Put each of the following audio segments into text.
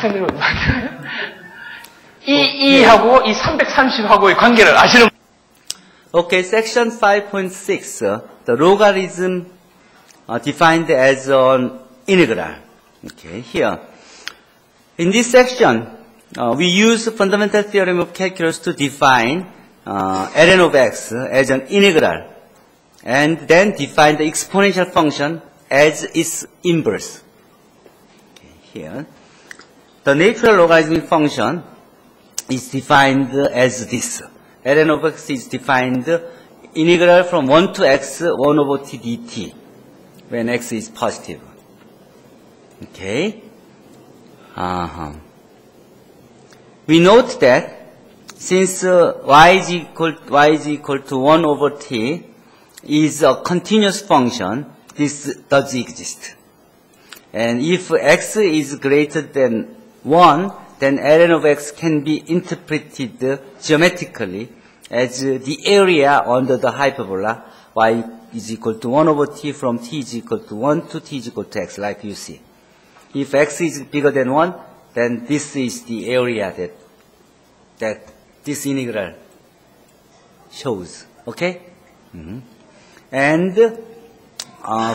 생각을 이하고 이 330하고의 관계를 아시는 Okay, section 5.6, the logarithm defined as an integral. Okay, here. In this section, we use fundamental theorem of calculus to define ln of x as an integral, and then define the exponential function as its inverse. Okay, here. The natural logarithmic function is defined as this. ln of x is defined integral from 1 to x 1 over t dt when x is positive. Okay. We note that since y is equal to 1 over t is a continuous function, this does exist. And if x is greater than 1, then ln of x can be interpreted geometrically as the area under the hyperbola y is equal to 1 over t from t is equal to 1 to t is equal to x, like you see. If x is bigger than 1, then this is the area that this integral shows. Okay? And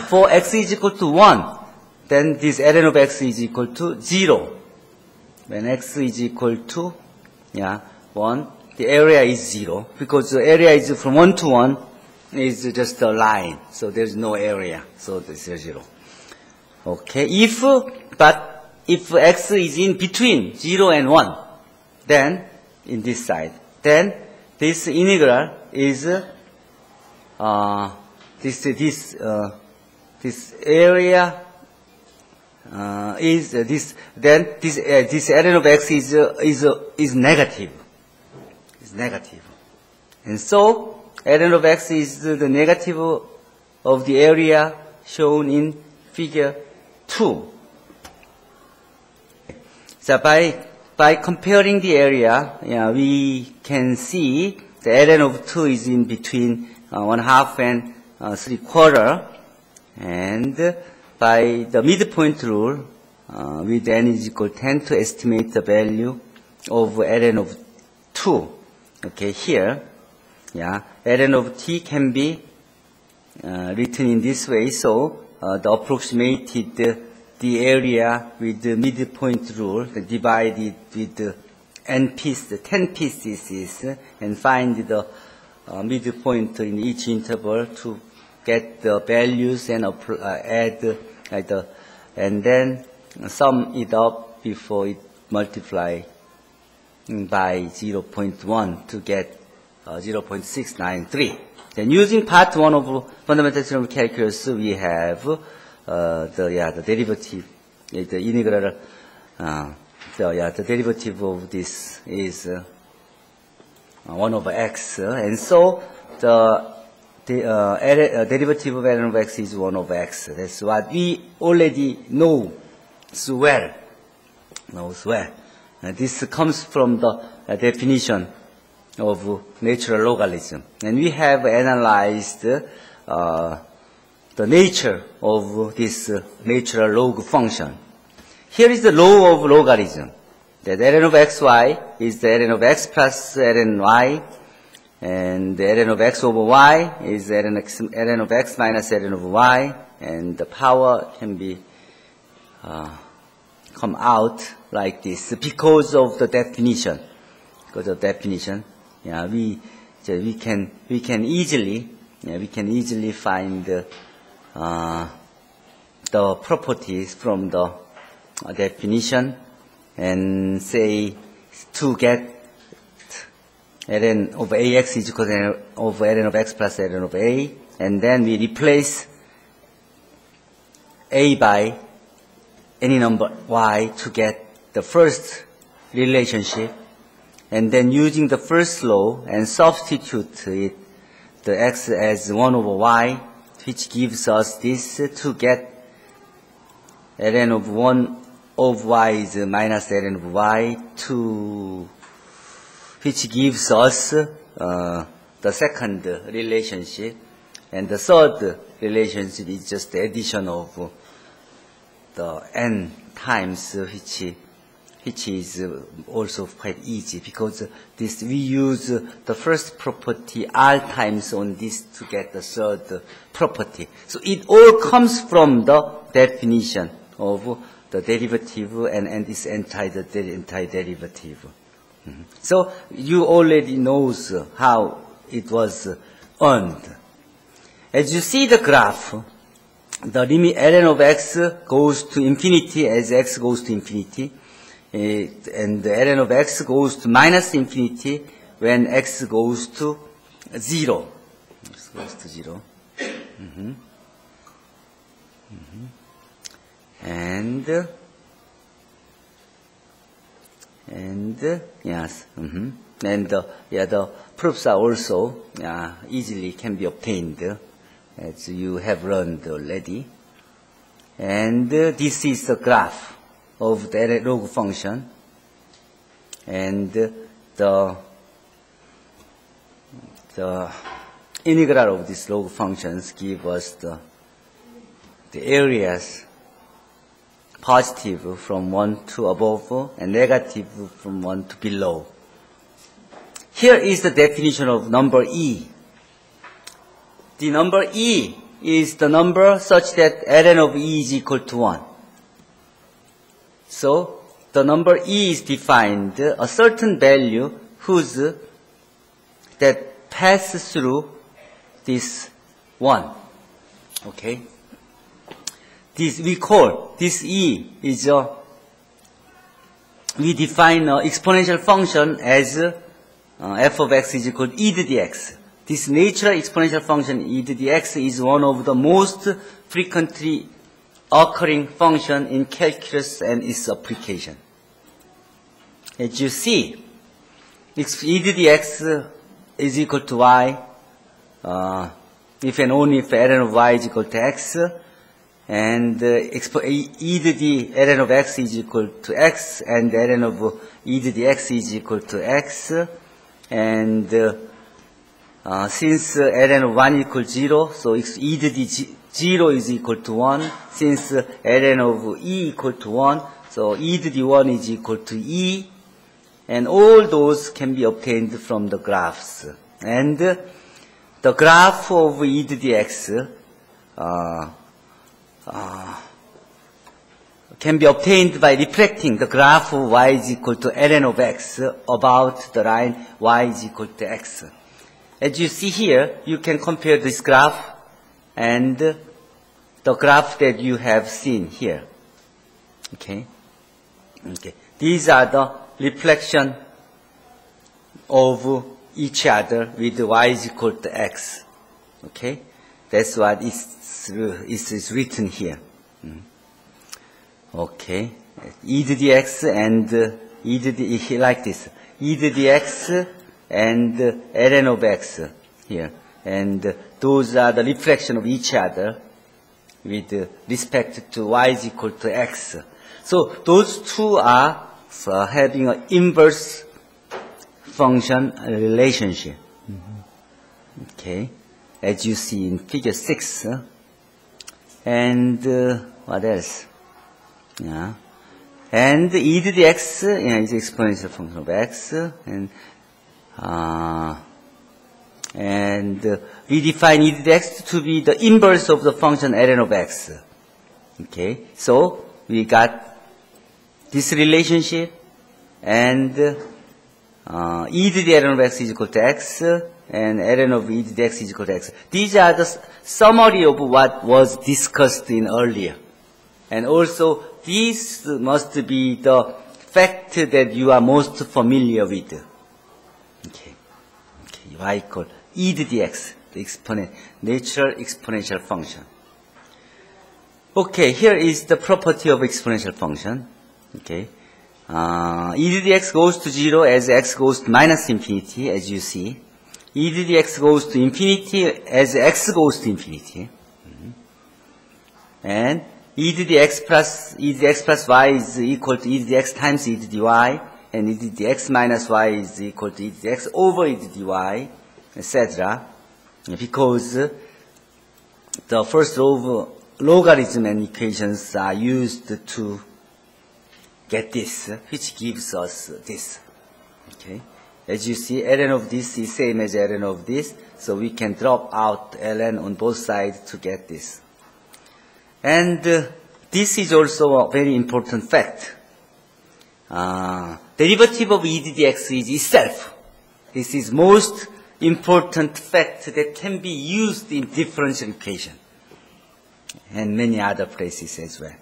for x is equal to 1, then this ln of x is equal to 0. When x is equal to 1, the area is 0, because the area is from 1 to 1 is just a line, so there's no area, so this is 0. Okay, but if x is in between 0 and 1, then in this side, then this integral is this area is this. Then this ln of x is negative. It's negative, and so ln of x is the negative of the area shown in figure 2. So by comparing the area, we can see the ln of 2 is in between 1/2 and 3/4, and by the midpoint rule, with n is equal to 10 to estimate the value of ln of 2. Okay, here, ln of t can be written in this way. So the approximated the area with the midpoint rule, divided with the n pieces, 10 pieces, and find the midpoint in each interval to get the values and add and then sum it up before it multiply by 0.1 to get 0.693. Then using part 1 of fundamental theorem of calculus, we have the derivative, the integral, the derivative of this is 1 over x, and so the derivative of ln of x is 1 over x. That's what we already know so well. This comes from the definition of natural logarithm. And we have analyzed the nature of this natural log function. Here is the law of logarithm. That ln of xy is the ln of x plus ln y, and the ln of x over y is ln of x minus ln of y, and the power can be come out like this because of the definition. Because of definition, we can easily find the properties from the definition, and say to get ln of ax is equal to over ln of x plus ln of a, and then we replace a by any number y to get the first relationship, and then using the first law and substitute it, the x as 1 over y, which gives us this to get ln of 1 of y is minus ln of y, which gives us the second relationship, and the third relationship is just the addition of the n times which which is also quite easy because this we use the first property r times on this to get the third property. So it all comes from the definition of the derivative and this anti-derivative. So you already knows how it was earned. As you see the graph, the limit ln of x goes to infinity as x goes to infinity, and the ln of x goes to minus infinity when x goes to 0. X goes to 0. And yes, and the proofs are also easily can be obtained, as you have learned already. And this is the graph of the log function, and the integral of these log functions give us the areas positive from 1 to above and negative from 1 to below. Here is the definition of number E. The number E is the number such that ln of E is equal to 1. So the number E is defined a certain value that passes through this 1. Okay? This we call this E is we define an exponential function as f of x is equal to e to the x. This natural exponential function e to the x is one of the most frequently occurring function in calculus and its application. As you see, e to the x is equal to y if and only if ln of y is equal to x, and e to the ln of x is equal to x, and ln of e to the x is equal to x, and since ln of 1 equals 0, so e to the 0 is equal to 1. Since ln of e equal to 1, so e to the 1 is equal to e, and all those can be obtained from the graphs. And the graph of e to the x can be obtained by reflecting the graph of y is equal to ln of x about the line y is equal to x. As you see here, you can compare this graph and the graph that you have seen here. Okay? Okay. These are the reflection of each other with y is equal to x. Okay? That's what is written here. Okay. E to the x and e to the, like this. E to the x and ln of x here. And those are the reflection of each other with respect to y is equal to x. So those two are having an inverse function relationship. Okay. As you see in figure 6. And what else? Yeah. And e to the x is exponential function of x, and we define e to the x to be the inverse of the function ln of x. Okay, so we got this relationship, and e to the ln of x is equal to x, and ln of e to the x is equal to x. These are the summary of what was discussed in earlier. And also, this must be the fact that you are most familiar with. Okay. Okay. Y equal e to the x, the natural exponential function. Okay, here is the property of exponential function. Okay. E to the x goes to 0 as x goes to minus infinity, as you see. E to the x goes to infinity as x goes to infinity. And e to the x plus y is equal to e to the x times e to the y, and e to the x minus y is equal to e to the x over e to the y, etc. Because the first law of logarithm and equations are used to get this, which gives us this. Okay. As you see, ln of this is same as ln of this, so we can drop out ln on both sides to get this. And this is also a very important fact. Derivative of e to the x is itself. This is most important fact that can be used in differential equation and many other places as well.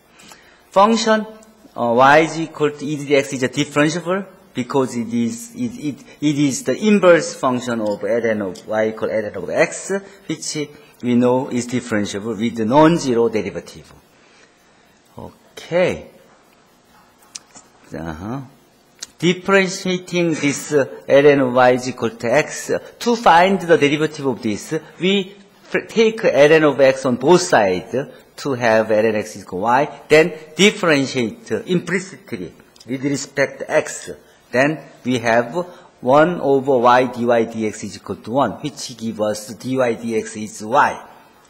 Function y is equal to e to the x is a differentiable because it is the inverse function of ln of y equal ln of x, which we know is differentiable with the non-zero derivative. Okay. Differentiating this ln of y is equal to x, to find the derivative of this, we take ln of x on both sides to have ln x is equal to y, then differentiate implicitly with respect to x. Then we have 1 over y dy dx is equal to 1, which gives us dy dx is y,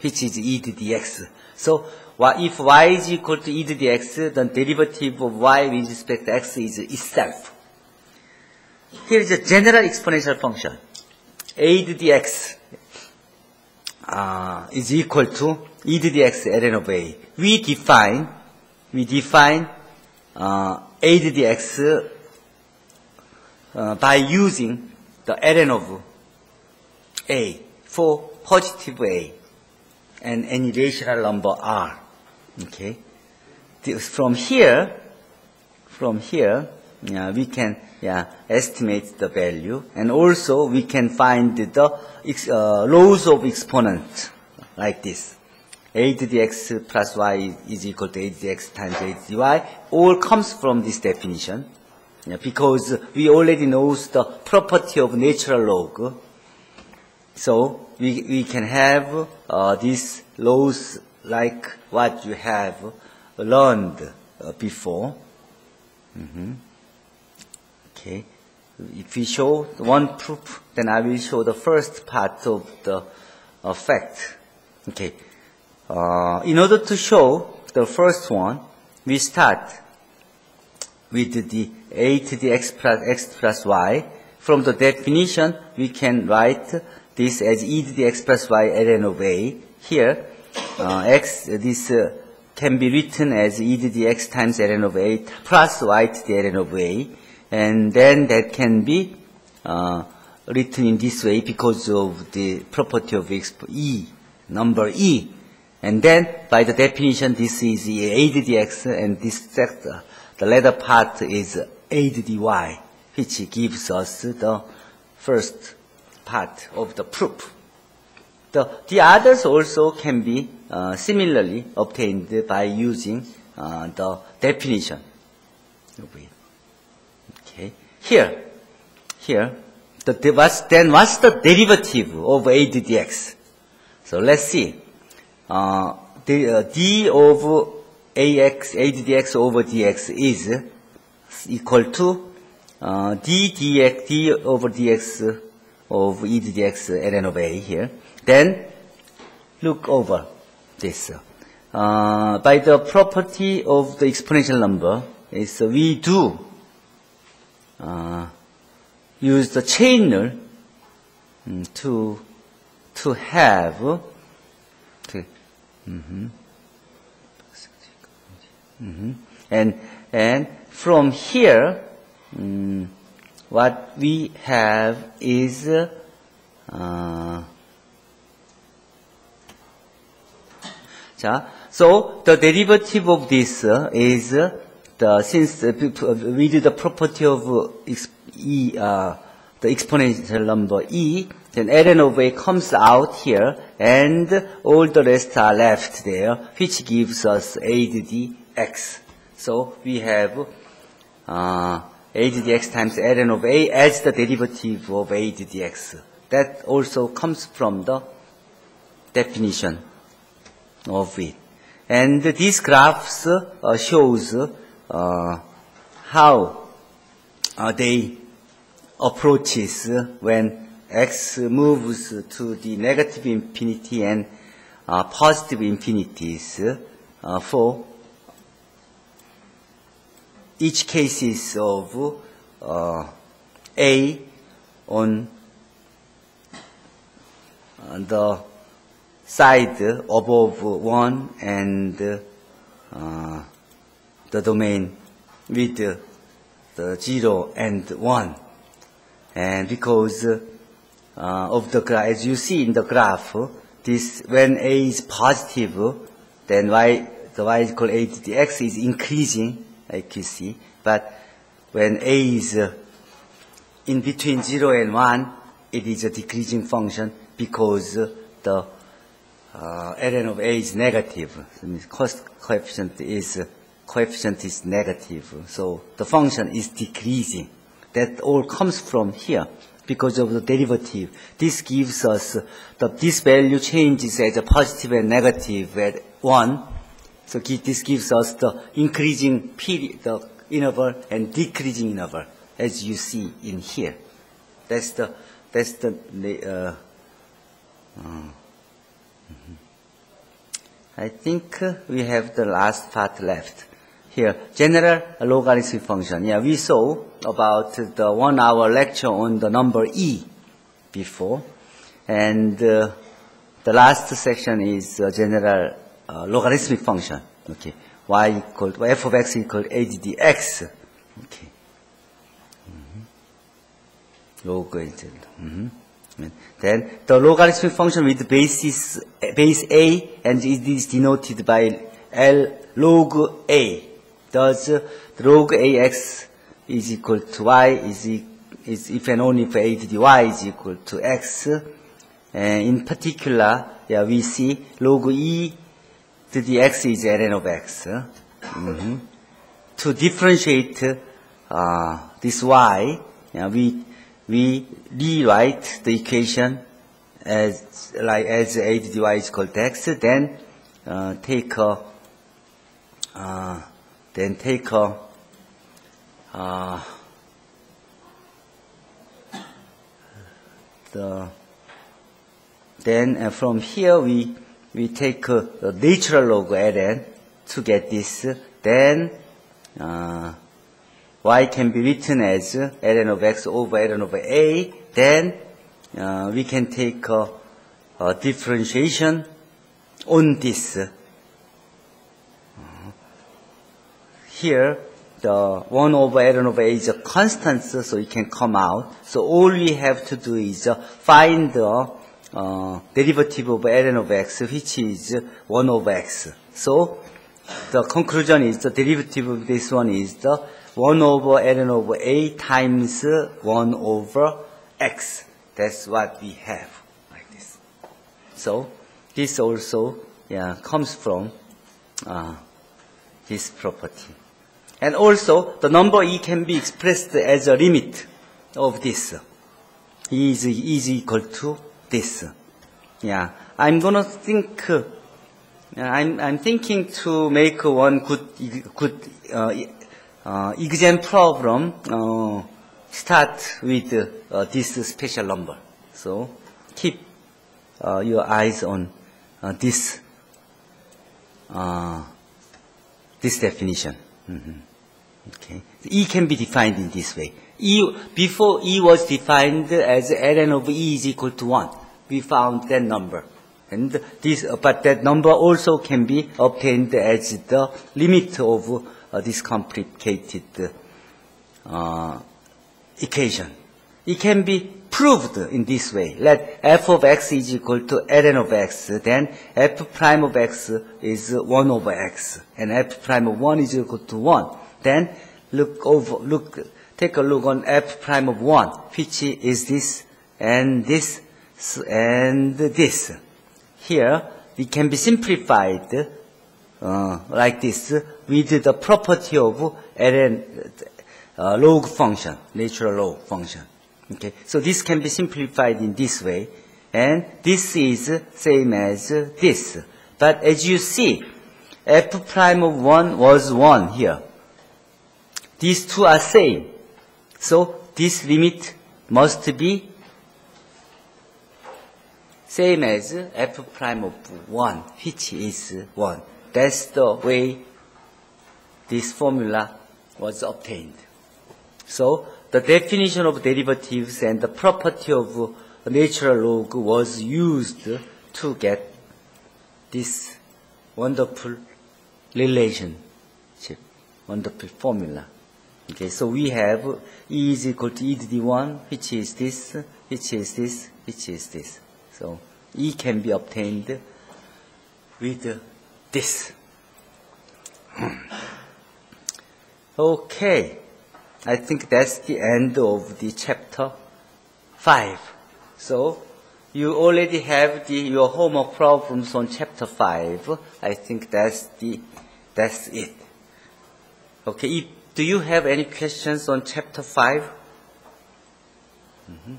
which is e to the x. So if y is equal to e to the x, then derivative of y with respect to x is itself. Here is a general exponential function. A to the x is equal to e to the x ln of a. We define a to the x by using the ln of a for positive a and any rational number r. Okay. From here, we can estimate the value, and also we can find the laws of exponent like this. A to the x plus y is equal to a to the x times a to the y. All comes from this definition, because we already know the property of natural log. So we can have these laws like what you have learned before. Okay. If we show one proof, then I will show the first part of the fact. Okay. In order to show the first one, we start with the a to the x plus y. From the definition, we can write this as e to the x plus y ln of a. Here, this can be written as e to the x times ln of a plus y to the ln of a. And then that can be written in this way because of the property of e, number e. And then, by the definition, this is a to the x, and this the latter part is a to the y, which gives us the first part of the proof. The others also can be similarly obtained by using the definition. Okay. Here, what's the derivative of a to the x? So let's see. D over ax, a to the x over dx is equal to d over dx of e to the x ln of a here. Then look over this. By the property of the exponential number, is we do use the chain rule to have and from here what we have is so the derivative of this is since we do the property of the exponential number e, then ln of a comes out here, and all the rest are left there, which gives us a to the x. So we have a to the x times ln of a as the derivative of a to the x. That also comes from the definition of it. And these graphs shows how they approaches when x moves to the negative infinity and positive infinities for each cases of A on the side above 1 and the domain with the 0 and 1. And because of the graph, as you see in the graph, this when A is positive, then the y is equal to a to the x is increasing, like you see. But when A is in between 0 and 1, it is a decreasing function because the ln of A is negative. So the coefficient is negative. So the function is decreasing. That all comes from here because of the derivative. This gives us this value changes as a positive and negative at 1. So this gives us the increasing period, the interval, and decreasing interval, as you see in here. I think we have the last part left. Here, general logarithmic function. Yeah, we saw about the 1 hour lecture on the number e before. And the last section is general logarithmic function. Okay, f of x equal a to the x. Okay. Log Then the logarithmic function with base a, and it is denoted by L log a. Thus, the log ax is equal to y is if and only if a to the y is equal to x. And in particular, yeah, we see log e to the x is ln of x. To differentiate this y, yeah, we rewrite the equation as a to the y is equal to x. Then take from here we take the natural log ln to get this. Then y can be written as ln of x over ln of a. Then we can take a differentiation on this. Here, the 1 over ln of a is a constant, so it can come out. So all we have to do is find the derivative of ln of x, which is 1 over x. So the conclusion is the derivative of this one is the 1 over ln over a times 1 over x. That's what we have, like this. So this also comes from this property. And also, the number e can be expressed as a limit of this. E is equal to this. Yeah, I'm gonna think. I'm thinking to make one good exam problem. Start with this special number. So keep your eyes on this definition. Okay. E can be defined in this way. Before E was defined as ln of E is equal to 1. We found that number. And but that number also can be obtained as the limit of this complicated equation. It can be proved in this way. Let f of x is equal to ln of x. Then f prime of x is 1 over x. And f prime of 1 is equal to 1. Then take a look on f prime of 1, which is this and this and this. Here, it can be simplified like this with the property of ln log function, natural log function. Okay, so this can be simplified in this way, and this is same as this. But as you see, f prime of 1 was 1 here. These two are same. So this limit must be same as f prime of 1, which is 1. That's the way this formula was obtained. So the definition of derivatives and the property of natural log was used to get this wonderful relationship, wonderful formula. Okay, so we have E is equal to e to the 1, which is this, which is this, which is this. So E can be obtained with this. Okay, I think that's the end of the chapter 5. So you already have your homework problems on chapter 5. I think that's it. Okay, do you have any questions on chapter 5? Mm-hmm.